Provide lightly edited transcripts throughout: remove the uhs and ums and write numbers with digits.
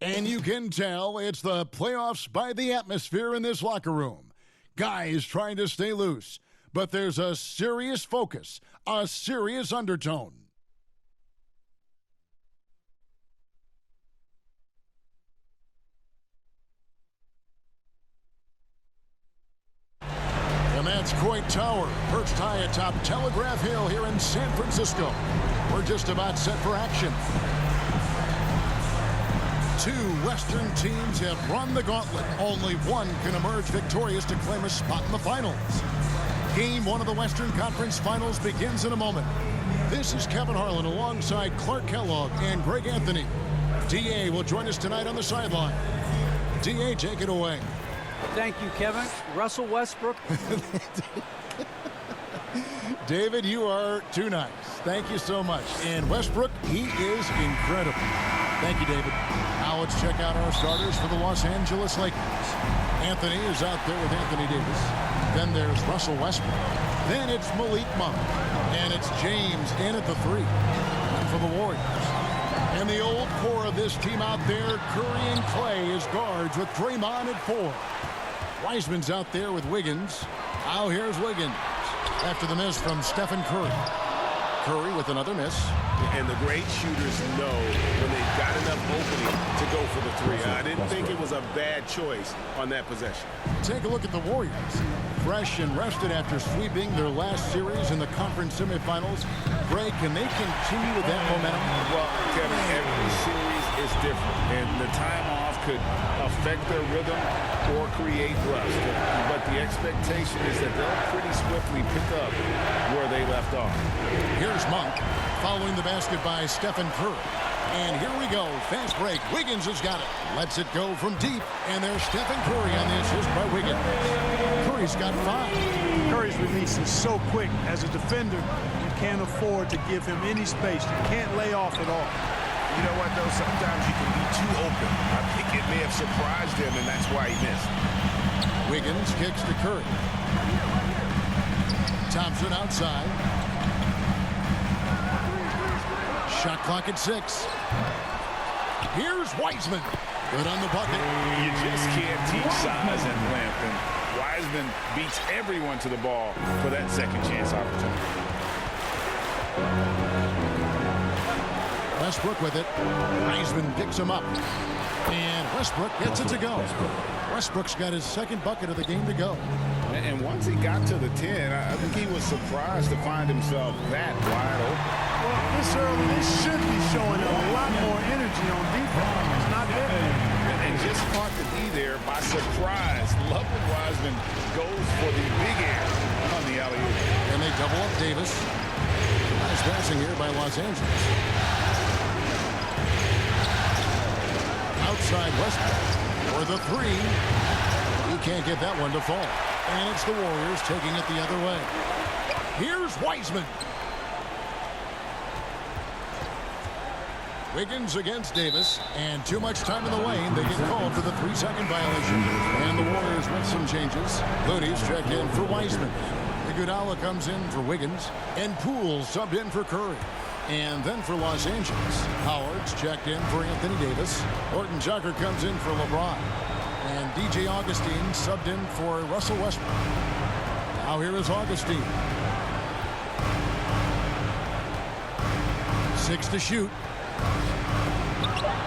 And you can tell it's the playoffs by the atmosphere in this locker room. Guys trying to stay loose, but there's a serious focus, a serious undertone. And that's Coit Tower, perched high atop Telegraph Hill here in San Francisco. We're just about set for action. Two Western teams have run the gauntlet. Only one can emerge victorious to claim a spot in the finals. Game one of the Western Conference Finals begins in a moment. This is Kevin Harlan alongside Clark Kellogg and Greg Anthony. D.A. will join us tonight on the sideline. D.A., take it away. Thank you, Kevin. Russell Westbrook. David, you are too nice. Thank you so much. And Westbrook, he is incredible. Thank you, David. Now let's check out our starters for the Los Angeles Lakers. Anthony is out there with Anthony Davis. Then there's Russell Westbrook. Then it's Malik Monk. And it's James in at the 3. And for the Warriors. And the old core of this team out there, Curry and Clay as guards with Draymond at 4. Wiseman's out there with Wiggins. Now here's Wiggins after the miss from Stephen Curry. Curry with another miss. And the great shooters know when they've got enough opening to go for the 3. I didn't think it was a bad choice on that possession. Take a look at the Warriors. Fresh and rested after sweeping their last series in the conference semifinals. Greg, can they continue with that momentum? Well, Kevin, every series is different, and the time off could affect their rhythm or create rust. But the expectation is that they'll pretty swiftly pick up where they left off. Here's Monk following the basket by Stephen Curry. And here we go. Fast break. Wiggins has got it. Lets it go from deep. And there's Stephen Curry on the assist by Wiggins. Curry's got 5. Curry's release is so quick. As a defender, you can't afford to give him any space. You can't lay off at all. You know what, though? Sometimes you can be too open. I think it may have surprised him, and that's why he missed. Wiggins kicks to Curry. Thompson outside. Shot clock at 6. Here's Wiseman. Good on the bucket. You just can't teach size and length, and Wiseman beats everyone to the ball for that second chance opportunity. Westbrook with it. Wiseman picks him up. And Westbrook gets it to go. Westbrook's got his second bucket of the game to go. And once he got to the 10, I think he was surprised to find himself that wide open. Well, this early, they should be showing a lot more energy on defense. It's not there. And just caught the D there by surprise. Lovely Wiseman goes for the big air on the alley-oop. And they double up Davis. Nice passing here by Los Angeles. Outside Westbrook for the 3. He can't get that one to fall. And it's the Warriors taking it the other way. Here's Wiseman. Wiggins against Davis, and too much time in the lane. They get called for the 3-second violation. And the Warriors with some changes. Looney's checked in for Wiseman. Iguodala comes in for Wiggins, and Poole subbed in for Curry. And then for Los Angeles, Howard's checked in for Anthony Davis. Horton Tucker comes in for LeBron. And DJ Augustine subbed in for Russell Westbrook. Now here is Augustine. 6 to shoot.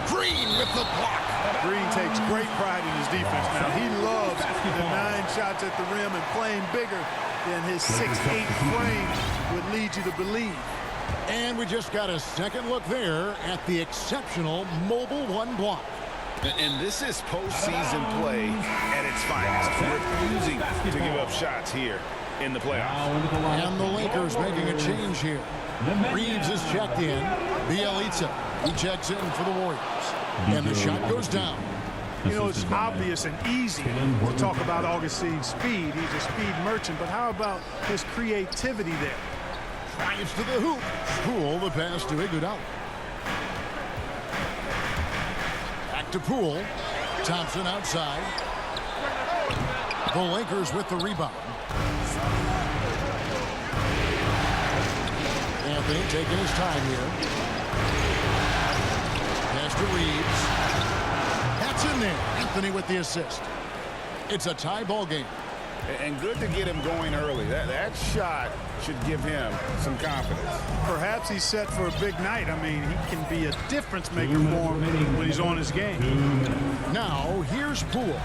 Green with the block. Green takes great pride in his defense now. He loves the 9 shots at the rim and playing bigger than his 6'8" frame would lead you to believe. And we just got a second look there at the exceptional Mobile 1 block. And this is postseason play at its finest, refusing to give up shots here in the playoffs. And the Lakers making a change here. Reeves is checked in. Bielitsa, he checks in for the Warriors. And the shot goes down. You know, it's obvious and easy to talk about Augustine's speed. He's a speed merchant, but how about his creativity there? Drives to the hoop. Poole, the pass to Iguodala. Back to Poole. Thompson outside. The Lakers with the rebound. Anthony taking his time here. Pass to Reeves. It's in there. Anthony with the assist. It's a tie ball game. And good to get him going early. That shot should give him some confidence. Perhaps he's set for a big night. I mean, he can be a difference maker for him when he's on his game. Now, here's Poole.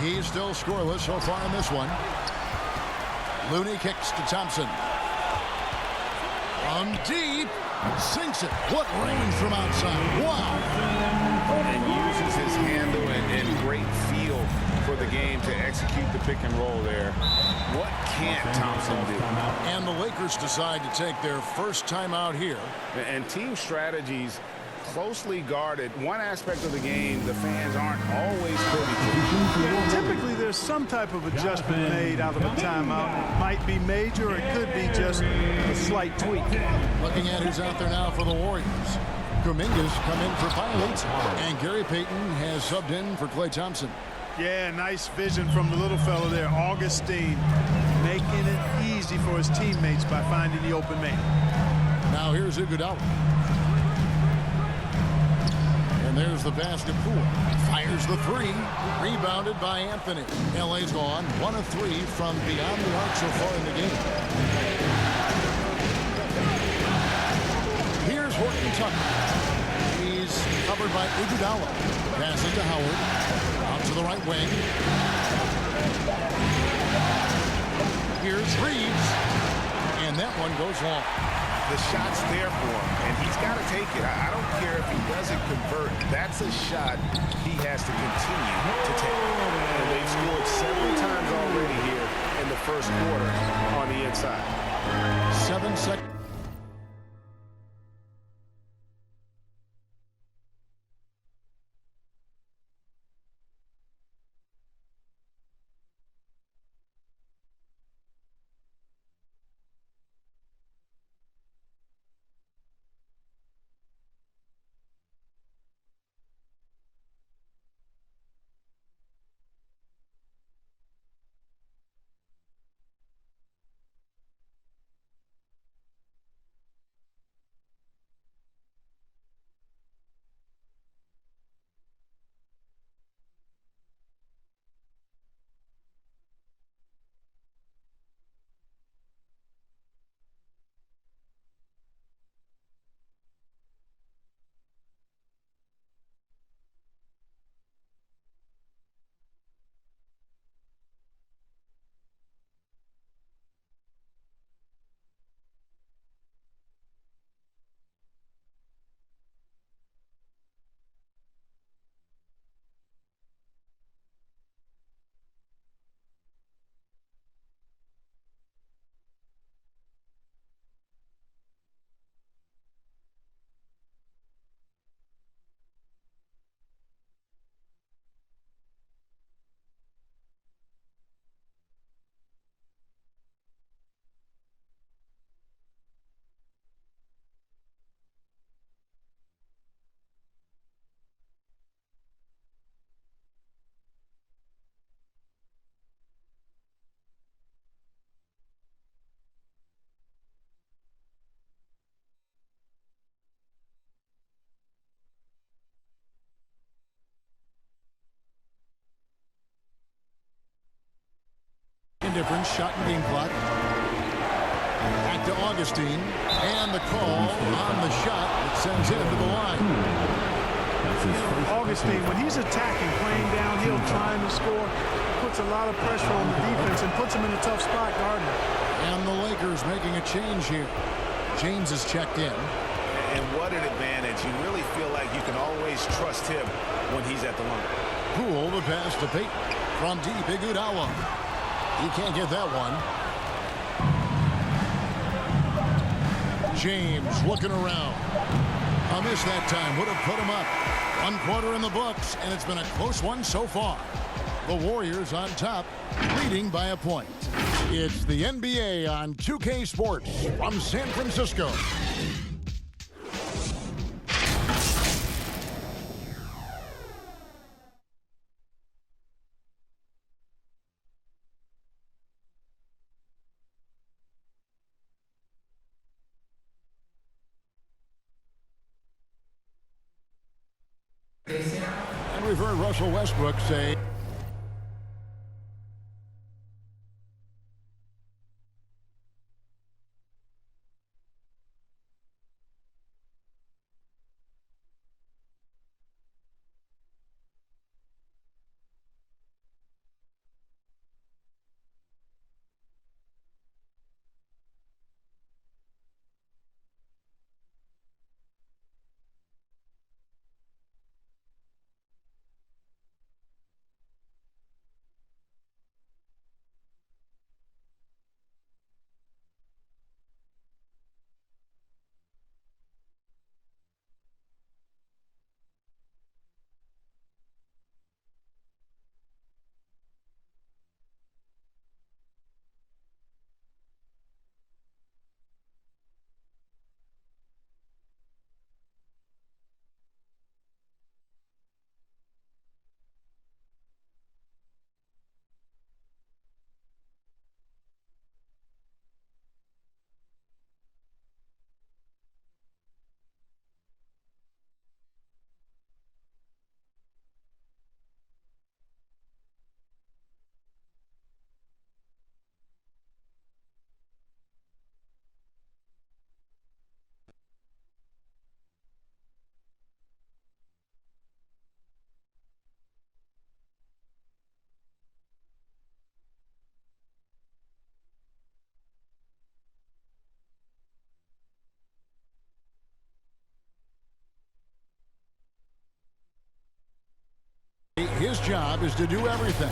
He's still scoreless so far in this one. Looney kicks to Thompson. From deep. Sinks it. What range from outside. Wow. And uses his handle and great feel for the game to execute the pick and roll there. What can't Thompson do? And the Lakers decide to take their first timeout here. And team strategies closely guarded. One aspect of the game the fans aren't always privy to. Yeah, typically there's some type of adjustment made out of a timeout. Might be major or it could be just a slight tweak. Looking at who's out there now for the Warriors. Kuminga's come in for Pilot, and Gary Payton has subbed in for Klay Thompson. Yeah, nice vision from the little fella there, Augustine, making it easy for his teammates by finding the open man. Now here's Iguodala. And there's the pass to Poole. Fires the three. Rebounded by Anthony. LA's gone 1 of 3 from beyond the arc so far in the game. Here's Horton Tucker. He's covered by Iguodala. Passes to Howard. Out to the right wing. Here's Reeves. And that one goes long. The shot's there for him, and he's got to take it. I don't care if he doesn't convert. That's a shot he has to continue to take. And they've scored several times already here in the first quarter on the inside. 7 seconds. Different shot and game clock. Back to Augustine. And the call on the shot that sends it into the line. Augustine, when he's attacking, playing downhill, trying to score, puts a lot of pressure on the defense and puts them in a tough spot guarding. And the Lakers making a change here. James is checked in. And what an advantage. You really feel like you can always trust him when he's at the line. Poole the pass to Payton. From deep, Iguodala. He can't get that one. James looking around. A miss that time would have put him up. 1 quarter in the books, and it's been a close one so far. The Warriors on top, leading by a point. It's the NBA on 2K Sports from San Francisco. we've heard Russell Westbrook say, his job is to do everything.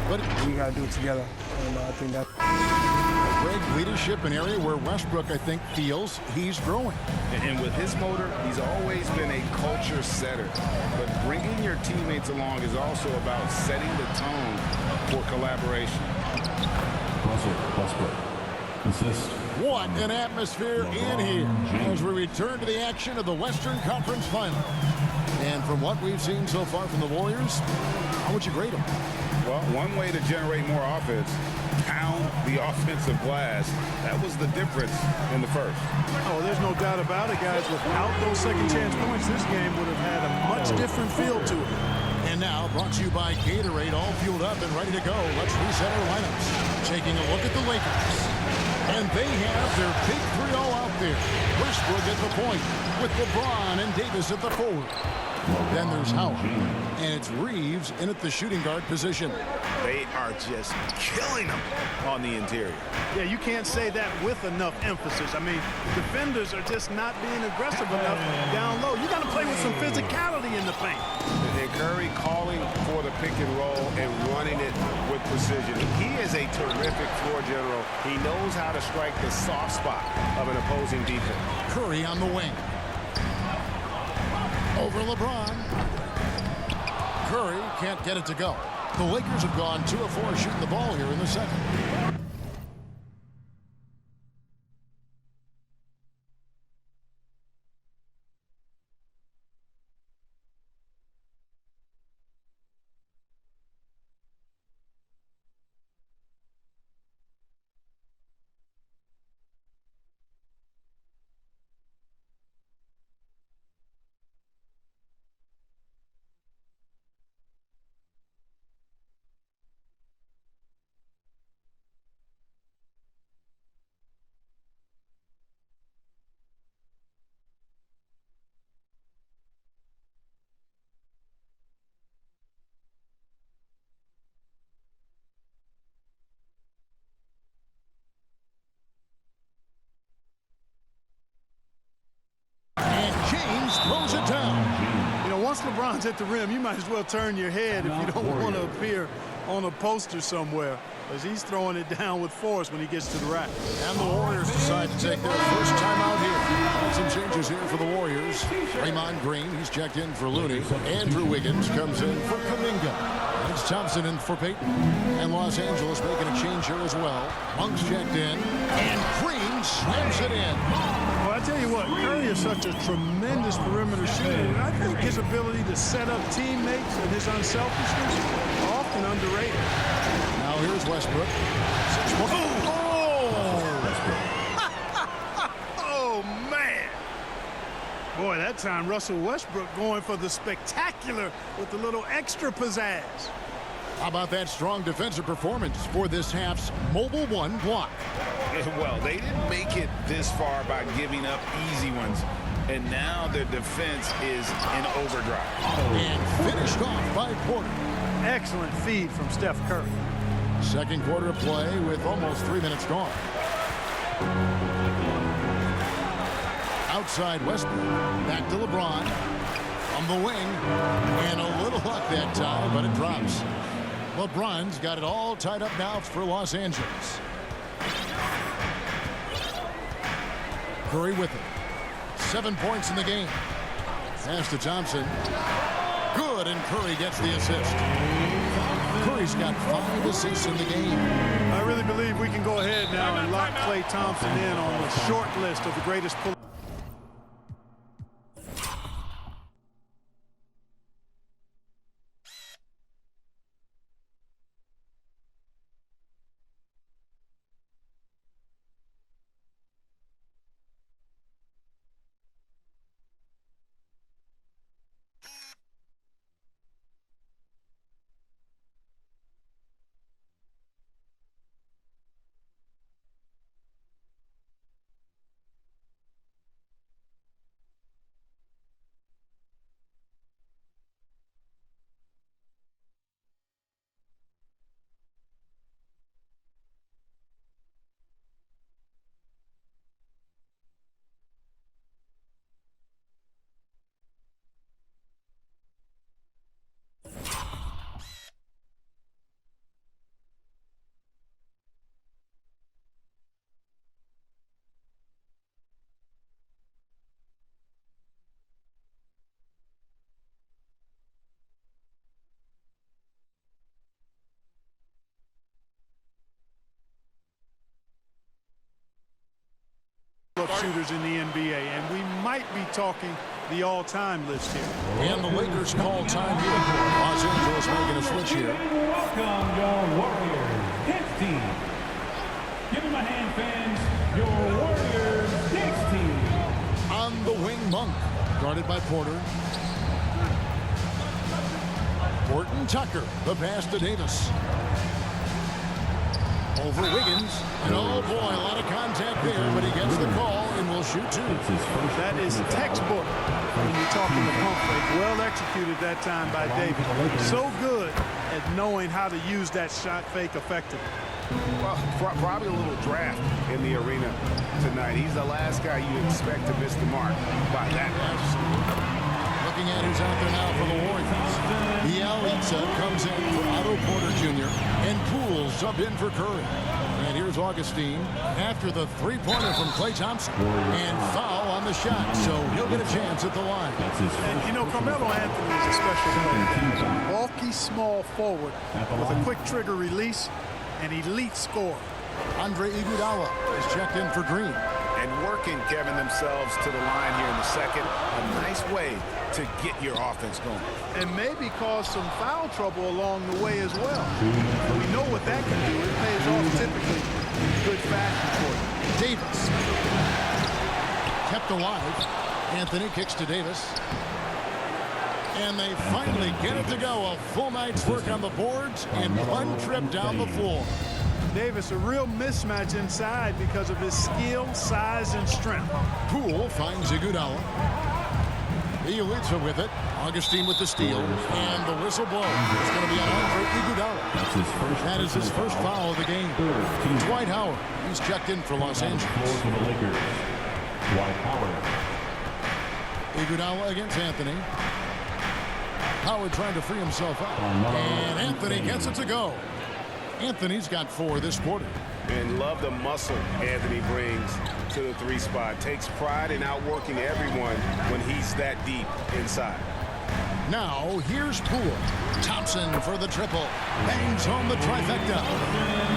But we got to do it together. And I think that great leadership, an area where Westbrook, I think, feels he's growing. And with his motor, he's always been a culture setter. But bringing your teammates along is also about setting the tone for collaboration. Russell Westbrook. Assist. What an atmosphere in here as we return to the action of the Western Conference Final. And from what we've seen so far from the Warriors, how would you grade them? Well, one way to generate more offense, pound the offensive glass. That was the difference in the first. Oh, there's no doubt about it, guys. Without those second chance points, this game would have had a much different feel to it. And now, brought to you by Gatorade, all fueled up and ready to go. Let's reset our lineups. Taking a look at the Lakers. And they have their big three all out there. Westbrook at the point with LeBron and Davis at the forward. Then there's Howard, and it's Reeves in at the shooting guard position. They are just killing them on the interior. Yeah, you can't say that with enough emphasis. I mean, defenders are just not being aggressive enough down low. You got to play with some physicality in the paint. And Curry calling for the pick and roll and running it with precision. He is a terrific floor general. He knows how to strike the soft spot of an opposing defense. Curry on the wing. Over LeBron. Curry can't get it to go. The Lakers have gone 2 of 4 shooting the ball here in the second. Throws it down. You know, once LeBron's at the rim, you might as well turn your head if you don't want to appear on a poster somewhere, as he's throwing it down with force when he gets to the rack. And the Warriors decide to take their first time out here. Some changes here for the Warriors. Raymond Green, he's checked in for Looney. Andrew Wiggins comes in for Kuminga. It's Thompson in for Payton. And Los Angeles making a change here as well. Monk's checked in. And Green slams it in. Well, I tell you what, Curry is such a tremendous perimeter shooter. And I think his ability to set up teammates and his unselfishness are often underrated. Now here's Westbrook. Oh, man. Boy, that time Russell Westbrook going for the spectacular with a little extra pizzazz. How about that strong defensive performance for this half's Mobile One block? Well, they didn't make it this far by giving up easy ones. And now their defense is in overdrive. And finished off by Porter. Excellent feed from Steph Curry. Second quarter of play with almost 3 minutes gone. Outside Westbrook. Back to LeBron. On the wing. And a little luck that time, but it drops. LeBron's got it all tied up now for Los Angeles. Curry with it. 7 points in the game. Pass to Thompson. Good, and Curry gets the assist. Curry's got 5 assists in the game. I really believe we can go ahead now and lock Klay Thompson in on the short list of the greatest pull. Shooters in the NBA, and we might be talking the all-time list here. And the Lakers call time here. Los Angeles making a switch here. Welcome your Warriors Knicks team. Give them a hand, fans. Your Warriors Knicks team. On the wing, Monk. Guarded by Porter. Horton Tucker. The pass to Davis. Over Wiggins. And oh boy, a lot of contact there, but he gets the call and will shoot 2. That is textbook when you're talking the pump fake. Well executed that time by Davis. So good at knowing how to use that shot fake effectively. Well, probably a little draft in the arena tonight. He's the last guy you expect to miss the mark by that much. Looking at who's out there now for the Warriors. Bielitsa comes in for Otto Porter Jr. and Poole sub in for Curry. And here's Augustine after the three-pointer from Klay Thompson. And foul on the shot, so he'll get a chance at the line. And, you know, Carmelo Anthony is a special player. Bulky, small forward with a quick trigger release, an elite scorer. Andre Iguodala is checked in for Green. And working, Kevin, themselves to the line here in the second. A nice way to get your offense going. And maybe cause some foul trouble along the way as well. We know what that can do. It pays off typically in good fashion for you. Davis. Kept alive. Anthony kicks to Davis. And they finally get it to go. A full night's work on the boards and one trip down the floor. Davis, a real mismatch inside because of his skill, size, and strength. Poole finds Iguodala. Bielitsa with it. Augustine with the steal. And the whistle blows. It's going to be on Andre Iguodala. That is his first foul of the game. Dwight Howard. He's checked in for Los Angeles. For the Lakers, Dwight Howard. Iguodala against Anthony. Howard trying to free himself up. And Anthony gets it to go. Anthony's got 4 this quarter. And love the muscle Anthony brings to the 3 spot. Takes pride in outworking everyone when he's that deep inside. Now, here's Poole. Thompson for the triple. Bangs home the trifecta.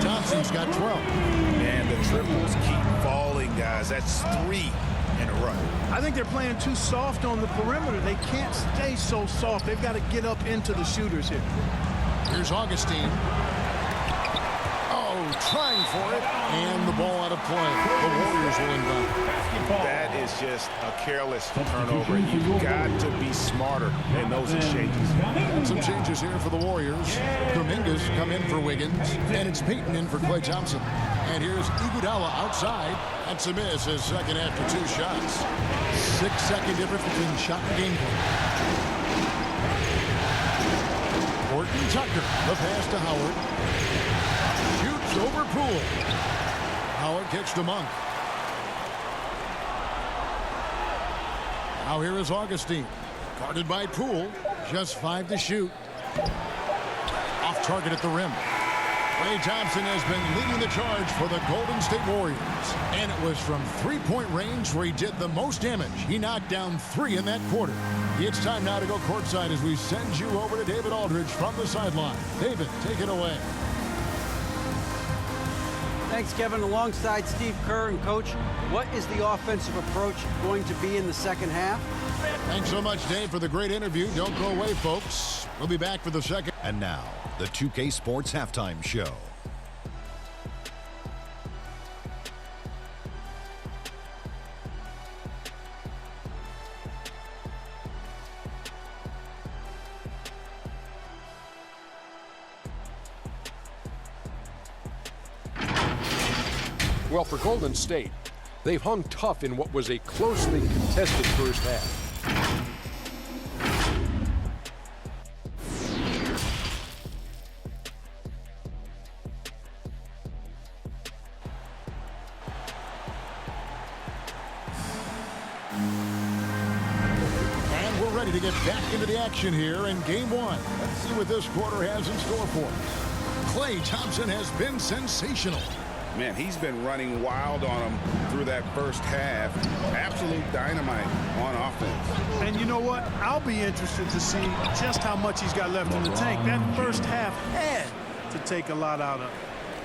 Thompson's got 12. And the triples keep falling, guys. That's 3 in a row. I think they're playing too soft on the perimeter. They can't stay so soft. They've got to get up into the shooters here. Here's Augustine. Trying for it, and the ball out of play. The Warriors will inbound. That is just a careless turnover. You've got to be smarter in those exchanges. And some changes here for the Warriors. Dominguez come in for Wiggins, and it's Payton in for Klay Thompson. And here's Iguodala outside. That's a miss, his second after 2 shots. 6-second difference between shot and game clock. Horton Tucker, the pass to Howard. Shoots over Poole. Howard kicks to Monk. Now here is Augustine. Guarded by Poole. Just 5 to shoot. Off target at the rim. Klay Thompson has been leading the charge for the Golden State Warriors. And it was from 3-point range where he did the most damage. He knocked down 3 in that quarter. It's time now to go courtside as we send you over to David Aldridge from the sideline. David, take it away. Thanks, Kevin. Alongside Steve Kerr and Coach, what is the offensive approach going to be in the second half? Thanks so much, Dave, for the great interview. Don't go away, folks. We'll be back for the second. And now, the 2K Sports Halftime Show. Well, for Golden State, they've hung tough in what was a closely contested first half. And we're ready to get back into the action here in game 1. Let's see what this quarter has in store for us. Klay Thompson has been sensational. Man, he's been running wild on him through that first half. Absolute dynamite on offense. And you know what? I'll be interested to see just how much he's got left in the tank. That first half had to take a lot out of him.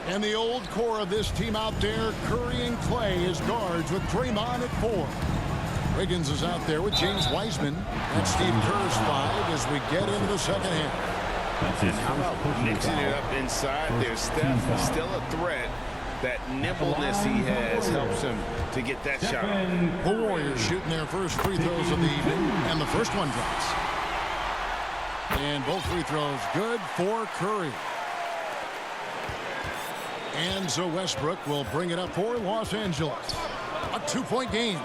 And the old core of this team out there, Curry and Klay as guards with Draymond at 4. Wiggins is out there with James Wiseman. That's Steve Kerr's 5 as we get into the second half. How about mixing it up inside there? Steph still a threat. That nimbleness he has helps him to get that shot. The Warriors shooting their first free throws of the evening, and the first one drops. And both free throws good for Curry. And so Westbrook will bring it up for Los Angeles. A 2-point game.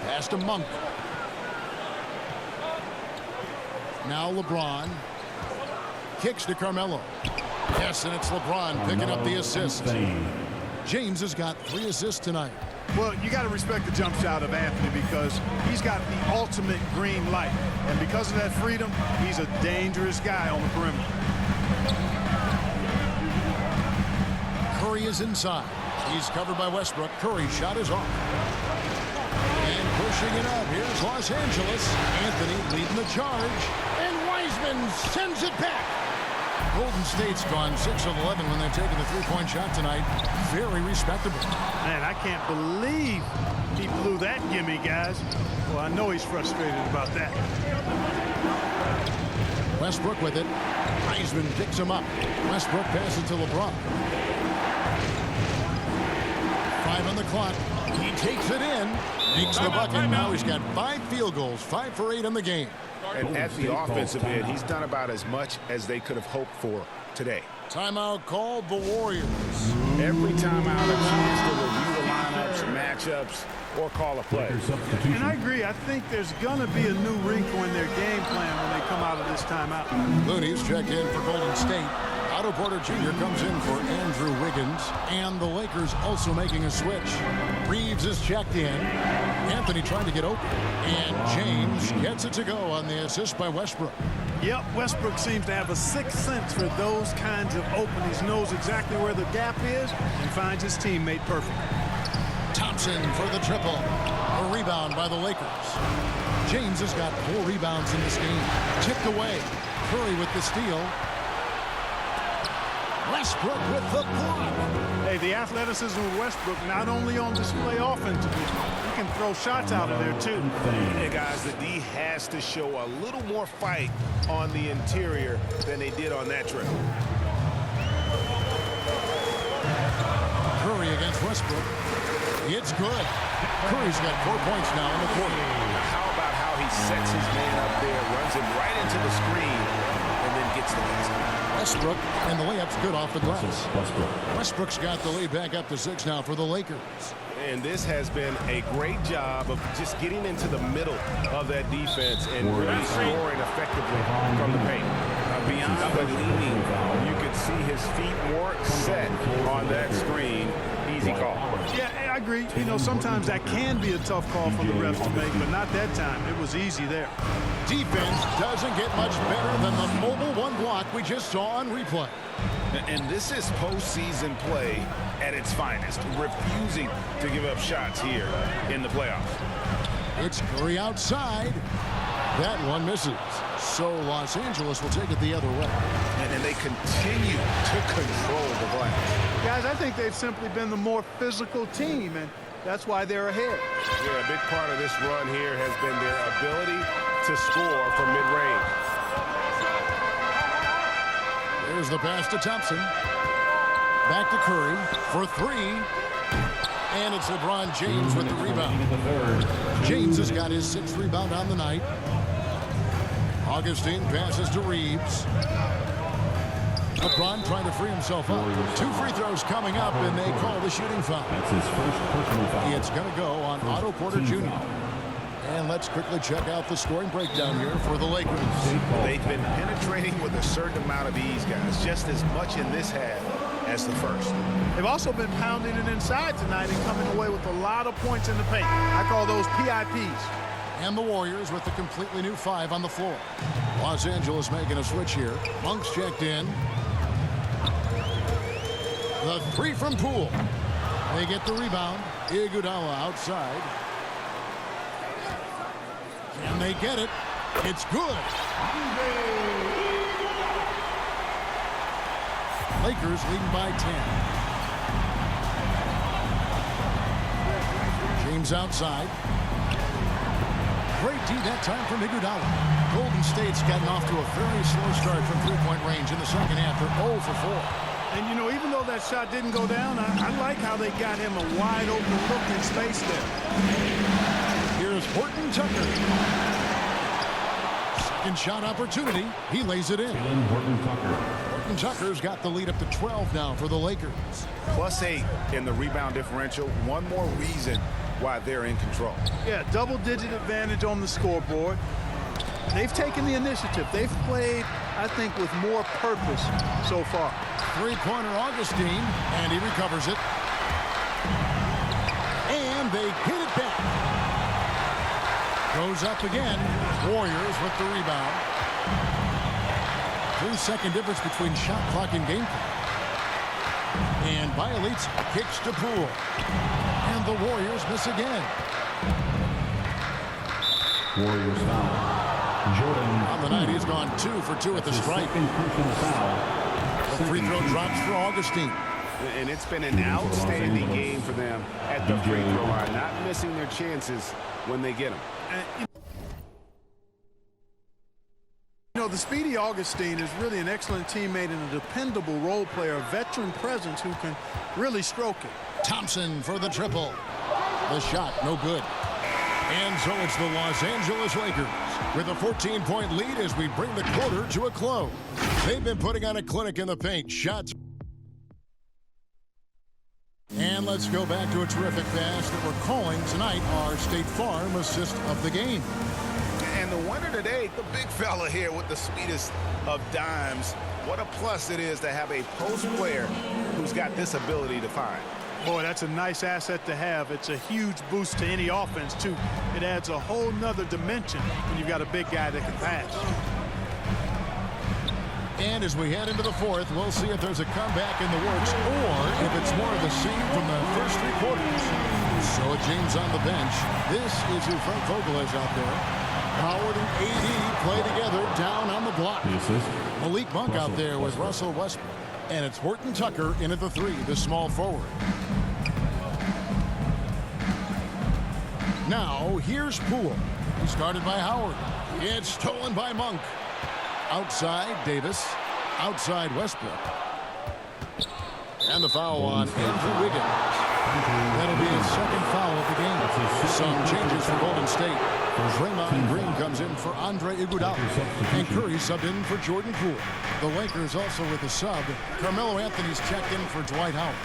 Pass to Monk. Now LeBron. Kicks to Carmelo. Yes, and it's LeBron picking up the assist. James has got 3 assists tonight. Well, you got to respect the jump shot of Anthony because he's got the ultimate green light. And because of that freedom, he's a dangerous guy on the perimeter. Curry is inside. He's covered by Westbrook. Curry's shot is off. And pushing it up, here's Los Angeles. Anthony leading the charge. And Wiseman sends it back. Golden State's gone 6 of 11 when they've taken the 3-point shot tonight. Very respectable. Man, I can't believe he blew that gimme, guys. Well, I know he's frustrated about that. Westbrook with it. Wiseman picks him up. Westbrook passes to LeBron. 5 on the clock. He takes it in. Makes the bucket. Now he's got 5 field goals. 5 for 8 in the game. And at the offensive end, he's done about as much as they could have hoped for today. Timeout called the Warriors. Every timeout, a chance to review the lineups, matchups, or call a play. And I agree. I think there's going to be a new wrinkle in their game plan when they come out of this timeout. Looney's checked in for Golden State. Otto Porter Jr. comes in for Andrew Wiggins. And the Lakers also making a switch. Reeves is checked in. Anthony trying to get open. And James gets it to go on the assist by Westbrook. Yep, Westbrook seems to have a sixth sense for those kinds of openings. Knows exactly where the gap is and finds his teammate perfect. Thompson for the triple. A rebound by the Lakers. James has got 4 rebounds in this game. Tipped away. Curry with the steal. Westbrook with the block. Hey, the athleticism of Westbrook not only on display offensively, he can throw shots out of there too. Yeah, guys, the D has to show a little more fight on the interior than they did on that trip. Curry against Westbrook. It's good. Curry's got 4 points now in the quarter. How about how he sets his man up there, runs him right into the screen, and then gets the basket. Westbrook, and the layup's good off the glass. Westbrook's got the lead back up to 6 now for the Lakers. And this has been a great job of just getting into the middle of that defense and really scoring effectively from the paint. Beyond the leaning, you could see his feet more set on that screen. Easy call. Yeah, I agree. You know, sometimes that can be a tough call for the refs to make, but not that time. It was easy there. Defense doesn't get much better than the mobile one block we just saw on replay. And this is postseason play at its finest, refusing to give up shots here in the playoffs. It's Curry outside. That one misses. So Los Angeles will take it the other way. And they continue to control the glass. Guys, I think they've simply been the more physical team, and that's why they're ahead. Yeah, a big part of this run here has been their ability to score from mid-range. There's the pass to Thompson. Back to Curry for 3. And it's LeBron James with the rebound. James has got his 6th rebound on the night. Augustine passes to Reeves. LeBron trying to free himself up. 2 free throws coming up, and they call the shooting foul. That's his first personal foul. It's going to go on Otto Porter Jr. And let's quickly check out the scoring breakdown here for the Lakers. They've been penetrating with a certain amount of ease, guys, just as much in this half as the first. They've also been pounding it inside tonight and coming away with a lot of points in the paint. I call those PIPs. And the Warriors with a completely new 5 on the floor. Los Angeles making a switch here. Monk's checked in. The 3 from Poole. They get the rebound. Iguodala outside. And they get it. It's good. Lakers leading by 10. James outside. Great D that time from Iguodala. Golden State's gotten off to a very slow start from three-point range in the second half. They're 0 for 4. And, you know, even though that shot didn't go down, I like how they got him a wide-open look in space there. Here's Horton Tucker. Second shot opportunity. He lays it in. Horton Tucker. Horton Tucker's got the lead up to 12 now for the Lakers. +8 in the rebound differential. One more reason why they're in control. Yeah, double-digit advantage on the scoreboard. They've taken the initiative. They've played, I think, with more purpose so far. Three-pointer Augustine, and he recovers it. And they get it back. Goes up again. Warriors with the rebound. 3-second difference between shot clock and game clock. And Bielitz kicks to Poole. And the Warriors miss again. Warriors foul. Jordan. On the night, he's gone 2 for 2 at the stripe. Second personal foul. The free throw drops for Augustine. And it's been an outstanding game for them at the free throw line, not missing their chances when they get them. You know, the speedy Augustine is really an excellent teammate and a dependable role player, a veteran presence who can really stroke it. Thompson for the triple. The shot, no good. And so it's the Los Angeles Lakers with a 14-point lead as we bring the quarter to a close. They've been putting on a clinic in the paint. Shots. And let's go back to a terrific pass that we're calling tonight our State Farm assist of the game. And the winner today, the big fella here with the sweetest of dimes. What a plus it is to have a post player who's got this ability to find. Boy, that's a nice asset to have. It's a huge boost to any offense, too. It adds a whole nother dimension when you've got a big guy that can pass. And as we head into the fourth, we'll see if there's a comeback in the works or if it's more of the same from the first 3 quarters. So James on the bench. This is who Frank Vogel is out there. Howard and AD play together down on the block. Malik Monk out there with Russell Westbrook. And it's Horton Tucker in at the 3, the small forward. Now, here's Poole. He started by Howard. It's stolen by Monk. Outside, Davis. Outside, Westbrook. And the foul on Andrew Wiggins. That'll be his second foul of the game. Some changes for Golden State. Draymond Green comes in for Andre Iguodala. And Curry subbed in for Jordan Poole. The Lakers also with a sub. Carmelo Anthony's checked in for Dwight Howard.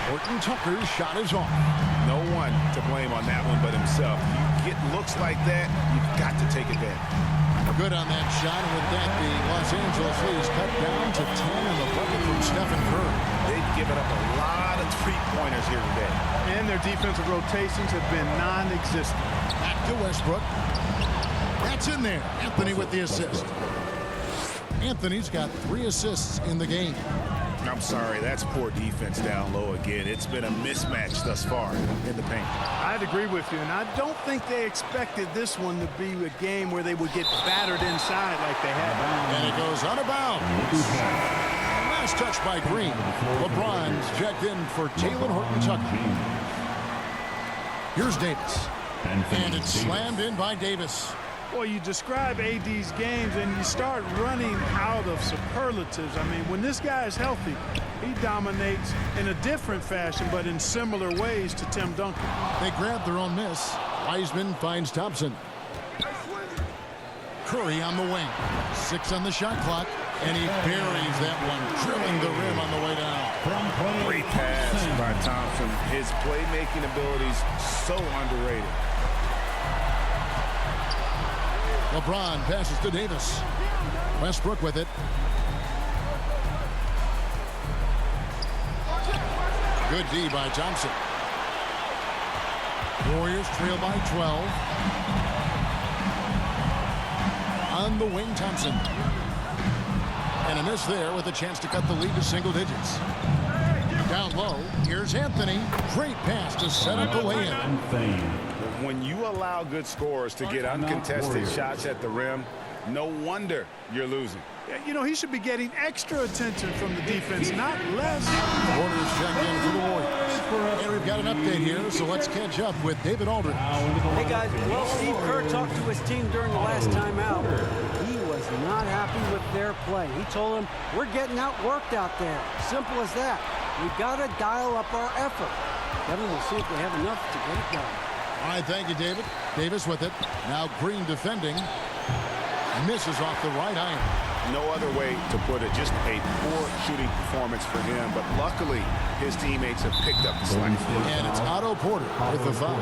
Horton Tucker's shot is off. No one to blame on that one but himself. You get looks like that, you've got to take advantage. Good on that shot, and with that, the Los Angeles leads cut down to 10 in the bucket from Stephen Curry. They've given up a lot of three-pointers here today. And their defensive rotations have been non-existent. Back to Westbrook. That's in there. Anthony with the assist. Anthony's got 3 assists in the game. I'm sorry, that's poor defense down low again. It's been a mismatch thus far in the paint. I'd agree with you, and I don't think they expected this one to be a game where they would get battered inside like they have. And it goes out of bounds. Last touch by Green. LeBron's checked in for Talen Horton-Tucker. Here's Davis. And it's slammed in by Davis. Boy, you describe AD's games and you start running out of superlatives. I mean, when this guy is healthy, he dominates in a different fashion, but in similar ways to Tim Duncan. They grab their own miss. Wiseman finds Thompson. Curry on the wing. 6 on the shot clock, and he buries that one, drilling the rim on the way down. Great pass by Thompson. His playmaking abilities so underrated. LeBron passes to Davis. Westbrook with it. Good D by Thompson. Warriors trail by 12. On the wing, Thompson. And a miss there with a chance to cut the lead to single digits. Down low, here's Anthony. Great pass to set up the lay-in. When you allow good scorers to get uncontested shots at the rim, no wonder you're losing. You know, he should be getting extra attention from the defense, not less. Warriors check in for the Warriors. And we've got an update here, so let's catch up with David Aldridge. Hey, guys. Well, Steve Kerr talked to his team during the last time out. He was not happy with their play. He told them, we're getting outworked out there. Simple as that. We've got to dial up our effort. Kevin, we'll see if we have enough to get it done. All right, thank you, David. Davis with it. Now Green defending. Misses off the right iron. No other way to put it. Just a poor shooting performance for him. But luckily, his teammates have picked up the slack. And it's Otto Porter with the foul.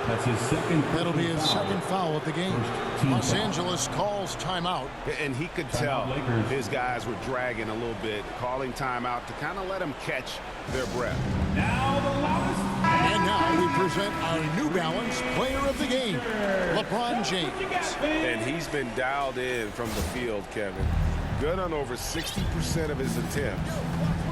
That's his second. That'll be his second foul of the game. Los Angeles calls timeout. And he could tell his guys were dragging a little bit, calling timeout to kind of let them catch their breath. Now the loudest. And now we present our New Balance player of the game, LeBron James. And he's been dialed in from the field, Kevin. Good on over 60% of his attempts.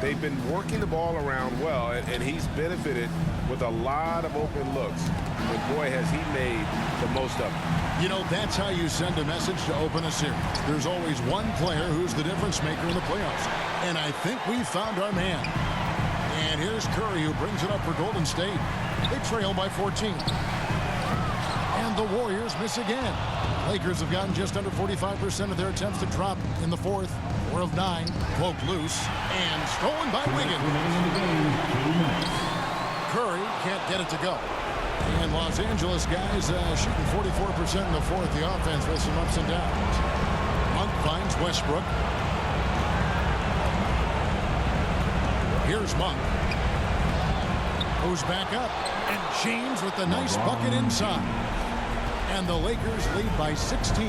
They've been working the ball around well, and he's benefited with a lot of open looks. And boy, has he made the most of it. You know, that's how you send a message to open a series. There's always one player who's the difference maker in the playoffs. And I think we found our man. And here's Curry, who brings it up for Golden State. They trail by 14. And the Warriors miss again. Lakers have gotten just under 45% of their attempts to drop in the fourth. 4 of 9. Poked loose. And stolen by Wiggins. Curry can't get it to go. And Los Angeles guys shooting 44% in the fourth. The offense with some ups and downs. Monk finds Westbrook. Here's Monk. Goes back up. And James with the nice bucket inside. And the Lakers lead by 16.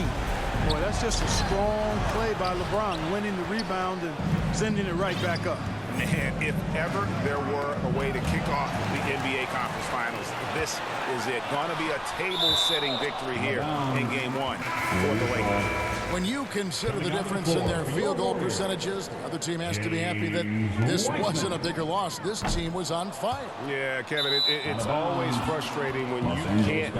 Boy, that's just a strong play by LeBron, winning the rebound and sending it right back up. Man, if ever there were a way to kick off the NBA Conference Finals, this is it. Going to be a table-setting victory here in Game 1 for the Lakers. When you consider the difference in their field goal percentages, the other team has to be happy that this wasn't a bigger loss. This team was on fire. Yeah, Kevin, it's always frustrating when you can't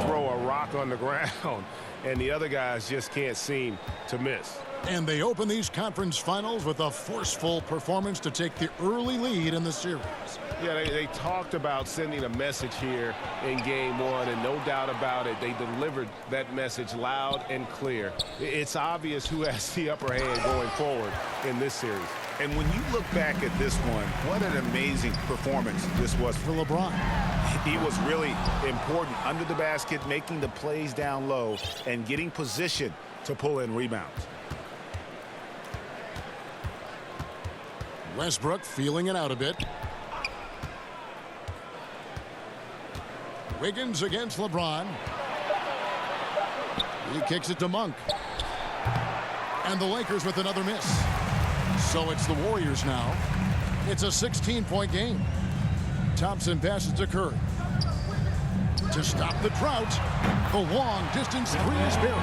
throw a rock on the ground and the other guys just can't seem to miss. And they open these conference finals with a forceful performance to take the early lead in the series. Yeah, they talked about sending a message here in game one, and no doubt about it, they delivered that message loud and clear. It's obvious who has the upper hand going forward in this series. And when you look back at this one, what an amazing performance this was For LeBron. He was really important under the basket, making the plays down low and getting position to pull in rebounds. Westbrook feeling it out a bit. Wiggins against LeBron. He kicks it to Monk. And the Lakers with another miss. So it's the Warriors now. It's a 16-point game. Thompson passes to Curry. To stop the drought, the long-distance three is buried.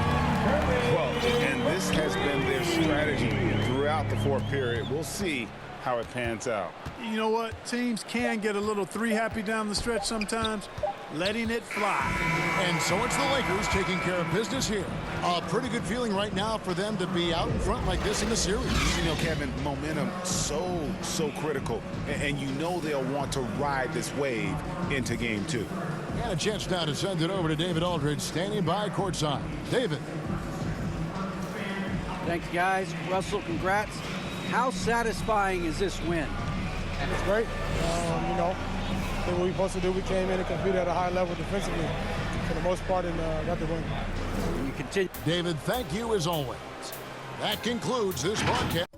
Well, and this has been their strategy throughout the fourth period. We'll see how it pans out. You know what? Teams can get a little three happy down the stretch sometimes, letting it fly. And so it's the Lakers taking care of business here. A pretty good feeling right now for them to be out in front like this in the series. You know, Kevin, momentum so critical. And you know they'll want to ride this wave into game two. And a chance now to send it over to David Aldridge, standing by courtside. David. Thanks, guys. Russell, congrats. How satisfying is this win? It's great. You know, I think what we're supposed to do, we came in and competed at a high level defensively for the most part and got the win. You continue. David, thank you as always. That concludes this broadcast.